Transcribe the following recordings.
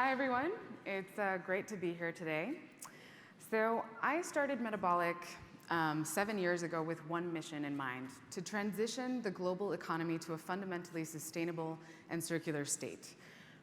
Hi, everyone. It's great to be here today. So I started Metabolic 7 years ago with one mission in mind: to transition the global economy to a fundamentally sustainable and circular state.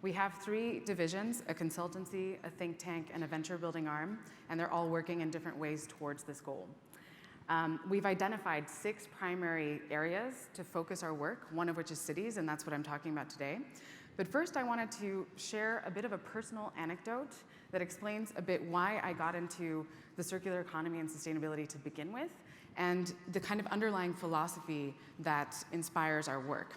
We have 3 divisions: a consultancy, a think tank, and a venture building arm, and they're all working in different ways towards this goal. We've identified 6 primary areas to focus our work, one of which is cities, and that's what I'm talking about today. But first, I wanted to share a bit of a personal anecdote that explains a bit why I got into the circular economy and sustainability to begin with, and the kind of underlying philosophy that inspires our work.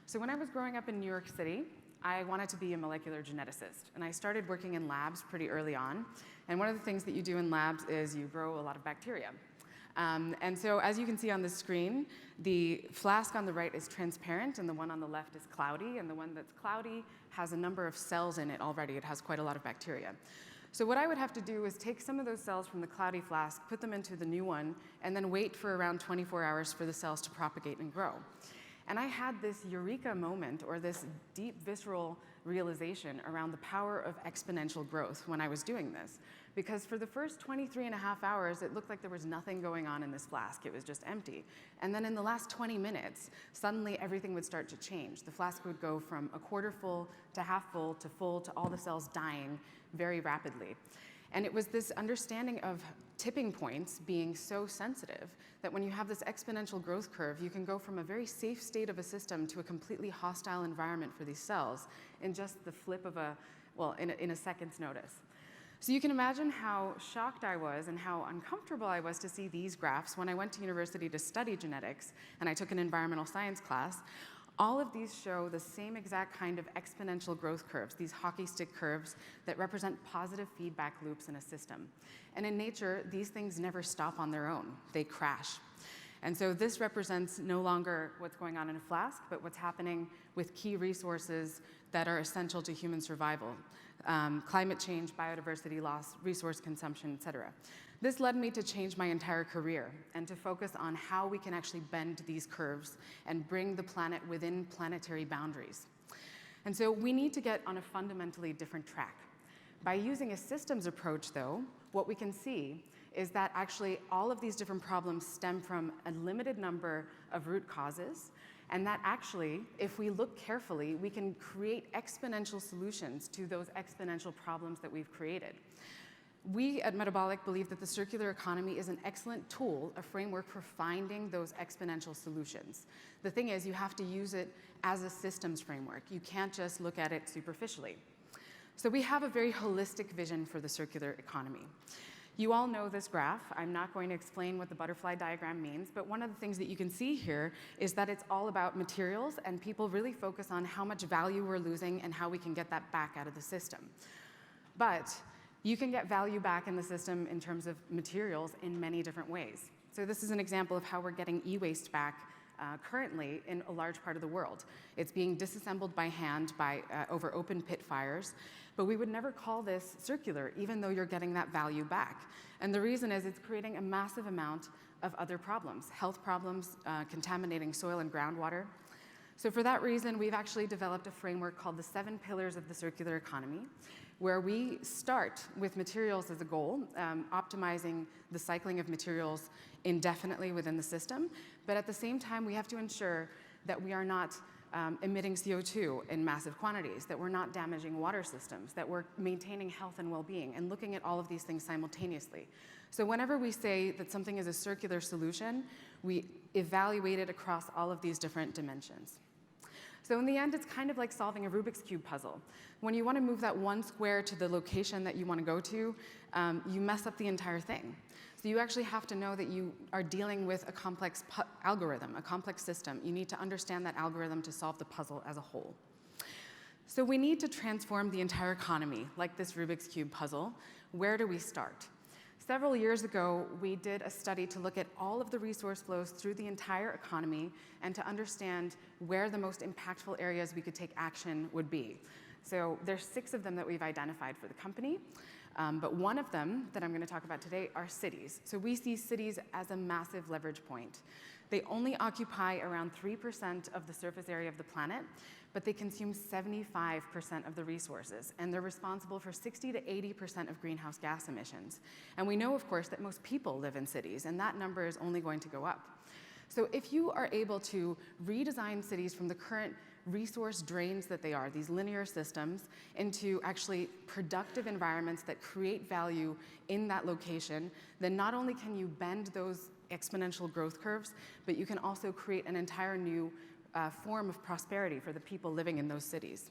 So when I was growing up in New York City, I wanted to be a molecular geneticist, and I started working in labs pretty early on. And one of the things that you do in labs is you grow a lot of bacteria. And so as you can see on the screen, the flask on the right is transparent, and the one on the left is cloudy, and the one that's cloudy has a number of cells in it already. It has quite a lot of bacteria. So what I would have to do is take some of those cells from the cloudy flask, put them into the new one, and then wait for around 24 hours for the cells to propagate and grow. And I had this eureka moment, or this deep visceral realization around the power of exponential growth when I was doing this. Because for the first 23.5 hours, it looked like there was nothing going on in this flask. It was just empty. And then in the last 20 minutes, suddenly everything would start to change. The flask would go from a quarter full to half full to all the cells dying very rapidly. And it was this understanding of tipping points being so sensitive that when you have this exponential growth curve, you can go from a very safe state of a system to a completely hostile environment for these cells in just the flip of in a second's notice. So you can imagine how shocked I was and how uncomfortable I was to see these graphs when I went to university to study genetics and I took an environmental science class. All of these show the same exact kind of exponential growth curves, these hockey stick curves that represent positive feedback loops in a system. And in nature, these things never stop on their own. They crash. And so this represents no longer what's going on in a flask, but what's happening with key resources that are essential to human survival. Climate change, biodiversity loss, resource consumption, et cetera. This led me to change my entire career and to focus on how we can actually bend these curves and bring the planet within planetary boundaries. And so we need to get on a fundamentally different track. By using a systems approach, though, what we can see is that actually all of these different problems stem from a limited number of root causes, and that actually, if we look carefully, we can create exponential solutions to those exponential problems that we've created. We at Metabolic believe that the circular economy is an excellent tool, a framework for finding those exponential solutions. The thing is, you have to use it as a systems framework. You can't just look at it superficially. So we have a very holistic vision for the circular economy. You all know this graph. I'm not going to explain what the butterfly diagram means, but one of the things that you can see here is that it's all about materials, and people really focus on how much value we're losing and how we can get that back out of the system. But you can get value back in the system in terms of materials in many different ways. So this is an example of how we're getting e-waste back currently in a large part of the world. It's being disassembled by hand over open pit fires, but we would never call this circular, even though you're getting that value back. And the reason is it's creating a massive amount of other problems, health problems, contaminating soil and groundwater. So for that reason, we've actually developed a framework called the 7 pillars of the circular economy, where we start with materials as a goal, optimizing the cycling of materials indefinitely within the system. But at the same time, we have to ensure that we are not emitting CO2 in massive quantities, that we're not damaging water systems, that we're maintaining health and well-being, and looking at all of these things simultaneously. So whenever we say that something is a circular solution, we evaluate it across all of these different dimensions. So in the end, it's kind of like solving a Rubik's Cube puzzle. When you want to move that one square to the location that you want to go to, you mess up the entire thing. So you actually have to know that you are dealing with a complex algorithm, a complex system. You need to understand that algorithm to solve the puzzle as a whole. So we need to transform the entire economy, like this Rubik's Cube puzzle. Where do we start? Several years ago, we did a study to look at all of the resource flows through the entire economy and to understand where the most impactful areas we could take action would be. So there's 6 of them that we've identified for the company. But one of them that I'm going to talk about today are cities. So we see cities as a massive leverage point. They only occupy around 3% of the surface area of the planet, but they consume 75% of the resources, and they're responsible for 60 to 80% of greenhouse gas emissions. And we know, of course, that most people live in cities, and that number is only going to go up. So if you are able to redesign cities from the current resource drains that they are, these linear systems, into actually productive environments that create value in that location, then not only can you bend those exponential growth curves, but you can also create an entire new form of prosperity for the people living in those cities.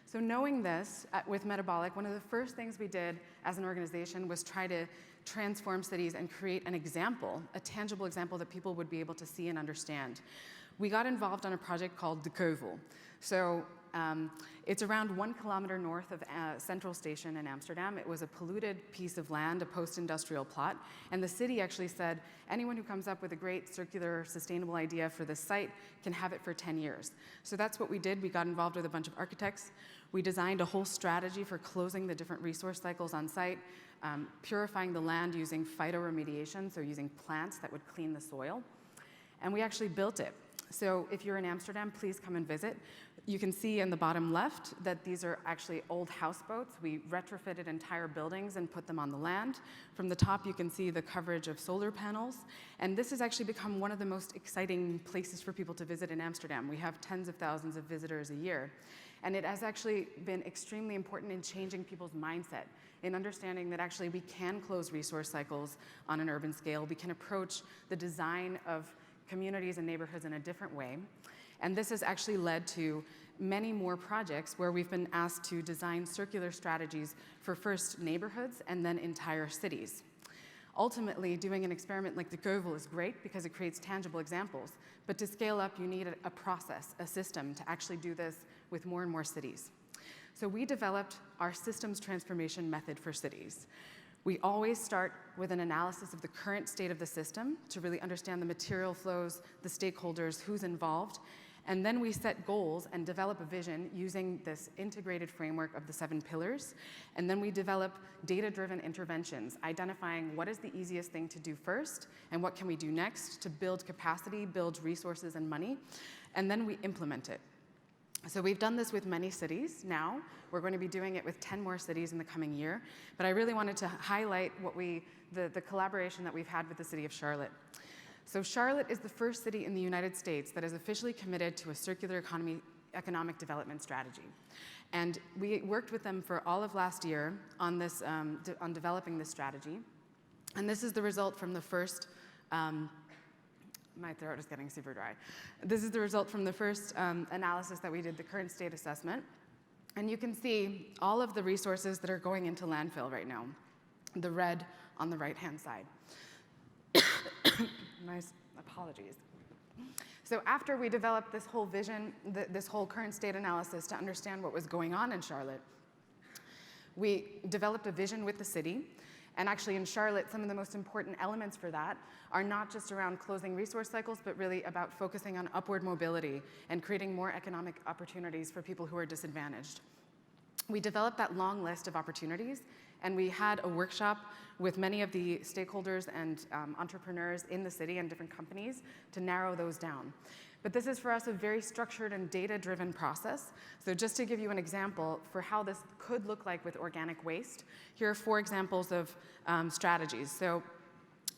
So knowing this, with Metabolic, one of the first things we did as an organization was try to transform cities and create an example, a tangible example that people would be able to see and understand. We got involved on a project called De Keuvel. So it's around 1 kilometer north of Central Station in Amsterdam. It was a polluted piece of land, a post-industrial plot, and the city actually said, anyone who comes up with a great circular, sustainable idea for this site can have it for 10 years. So that's what we did. We got involved with a bunch of architects. We designed a whole strategy for closing the different resource cycles on site, purifying the land using phytoremediation, so using plants that would clean the soil, and we actually built it. So if you're in Amsterdam, please come and visit. You can see in the bottom left that these are actually old houseboats. We retrofitted entire buildings and put them on the land. From the top, you can see the coverage of solar panels. And this has actually become one of the most exciting places for people to visit in Amsterdam. We have tens of thousands of visitors a year. And it has actually been extremely important in changing people's mindset, in understanding that actually we can close resource cycles on an urban scale. We can approach the design of communities and neighborhoods in a different way. And this has actually led to many more projects where we've been asked to design circular strategies for first neighborhoods and then entire cities. Ultimately, doing an experiment like De Keuvel is great because it creates tangible examples, but to scale up, you need a process, a system to actually do this with more and more cities. So we developed our systems transformation method for cities. We always start with an analysis of the current state of the system to really understand the material flows, the stakeholders, who's involved, and then we set goals and develop a vision using this integrated framework of the 7 pillars, and then we develop data-driven interventions, identifying what is the easiest thing to do first and what can we do next to build capacity, build resources and money, and then we implement it. So we've done this with many cities now. We're going to be doing it with 10 more cities in the coming year. But I really wanted to highlight the collaboration that we've had with the city of Charlotte. So Charlotte is the first city in the United States that is officially committed to a circular economic development strategy. And we worked with them for all of last year on this, on developing this strategy. And this is the result from the first my throat is getting super dry. This is the result from the first analysis that we did, the current state assessment. And you can see all of the resources that are going into landfill right now, the red on the right-hand side. My apologies. So after we developed this whole vision, this whole current state analysis to understand what was going on in Charlotte, we developed a vision with the city. And actually in Charlotte, some of the most important elements for that are not just around closing resource cycles, but really about focusing on upward mobility and creating more economic opportunities for people who are disadvantaged. We developed that long list of opportunities, and we had a workshop with many of the stakeholders and entrepreneurs in the city and different companies to narrow those down. But this is for us a very structured and data-driven process. So just to give you an example for how this could look like with organic waste, here are 4 examples of strategies. So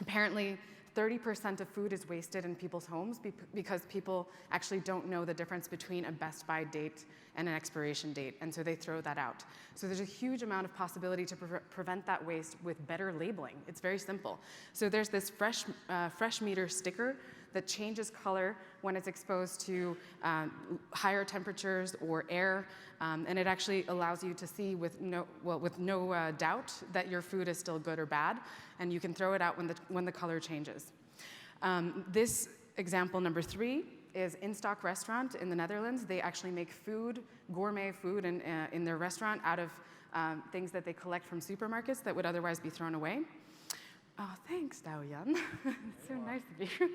apparently 30% of food is wasted in people's homes because people actually don't know the difference between a best by date and an expiration date, and so they throw that out. So there's a huge amount of possibility to prevent that waste with better labeling. It's very simple. So there's this fresh meter sticker that changes color when it's exposed to higher temperatures or air, and it actually allows you to see with no doubt that your food is still good or bad, and you can throw it out when the color changes. This example number 3 is In-Stock Restaurant in the Netherlands. They actually make food, gourmet food in their restaurant out of things that they collect from supermarkets that would otherwise be thrown away. Oh, thanks, Dao-Yan. It's so nice of you.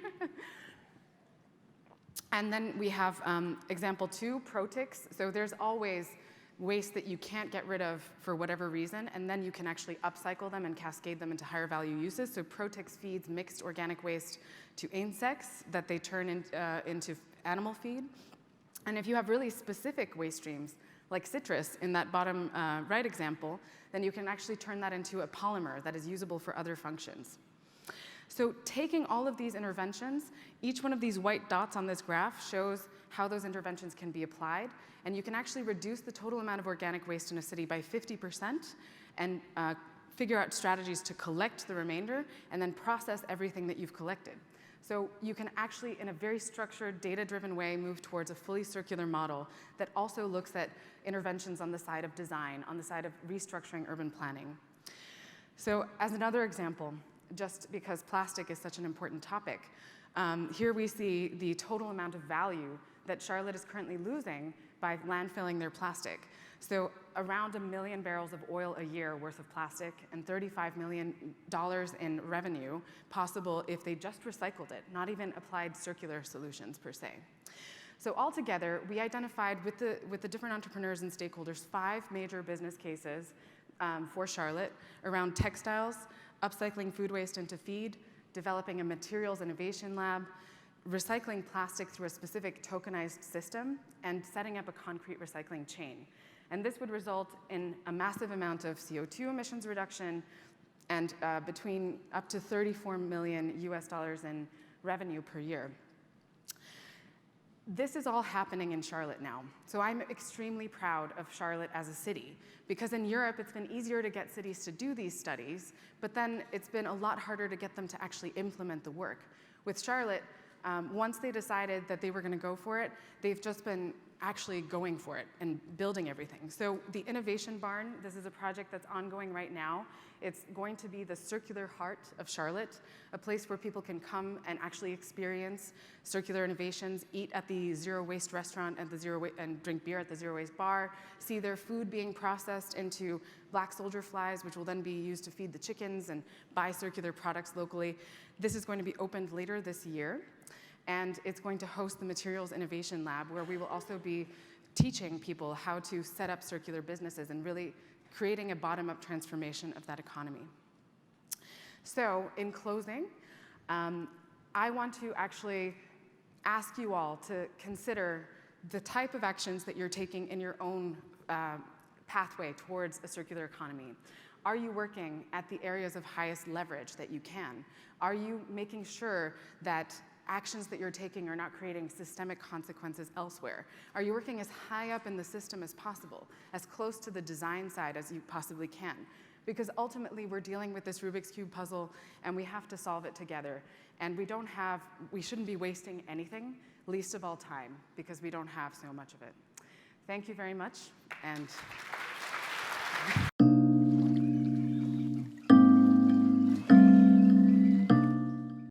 And then we have example 2, ProTix. So there's always waste that you can't get rid of for whatever reason, and then you can actually upcycle them and cascade them into higher value uses. So Protex feeds mixed organic waste to insects that they turn into animal feed. And if you have really specific waste streams, like citrus in that bottom right example, then you can actually turn that into a polymer that is usable for other functions. So taking all of these interventions, each one of these white dots on this graph shows how those interventions can be applied. And you can actually reduce the total amount of organic waste in a city by 50% and figure out strategies to collect the remainder and then process everything that you've collected. So you can actually, in a very structured, data-driven way, move towards a fully circular model that also looks at interventions on the side of design, on the side of restructuring urban planning. So as another example, just because plastic is such an important topic, here we see the total amount of value that Charlotte is currently losing by landfilling their plastic. So around 1 million barrels of oil a year worth of plastic and $35 million in revenue possible if they just recycled it, not even applied circular solutions per se. So altogether, we identified with the different entrepreneurs and stakeholders 5 major business cases for Charlotte around textiles, upcycling food waste into feed, developing a materials innovation lab, recycling plastic through a specific tokenized system, and setting up a concrete recycling chain. And this would result in a massive amount of CO2 emissions reduction and between up to $34 million US in revenue per year. This is all happening in Charlotte now. So I'm extremely proud of Charlotte as a city, because in Europe, it's been easier to get cities to do these studies, but then it's been a lot harder to get them to actually implement the work. With Charlotte, once they decided that they were going to go for it, they've just been actually going for it and building everything. So the Innovation Barn, this is a project that's ongoing right now. It's going to be the circular heart of Charlotte, a place where people can come and actually experience circular innovations, eat at the zero waste restaurant at the and drink beer at the zero waste bar, see their food being processed into black soldier flies, which will then be used to feed the chickens, and buy circular products locally. This is going to be opened later this year. And it's going to host the Materials Innovation Lab, where we will also be teaching people how to set up circular businesses and really creating a bottom-up transformation of that economy. So in closing, I want to actually ask you all to consider the type of actions that you're taking in your own pathway towards a circular economy. Are you working at the areas of highest leverage that you can? Are you making sure that actions that you're taking are not creating systemic consequences elsewhere? Are you working as high up in the system as possible, as close to the design side as you possibly can? Because ultimately, we're dealing with this Rubik's Cube puzzle, and we have to solve it together. And we shouldn't be wasting anything, least of all time, because we don't have so much of it. Thank you very much, and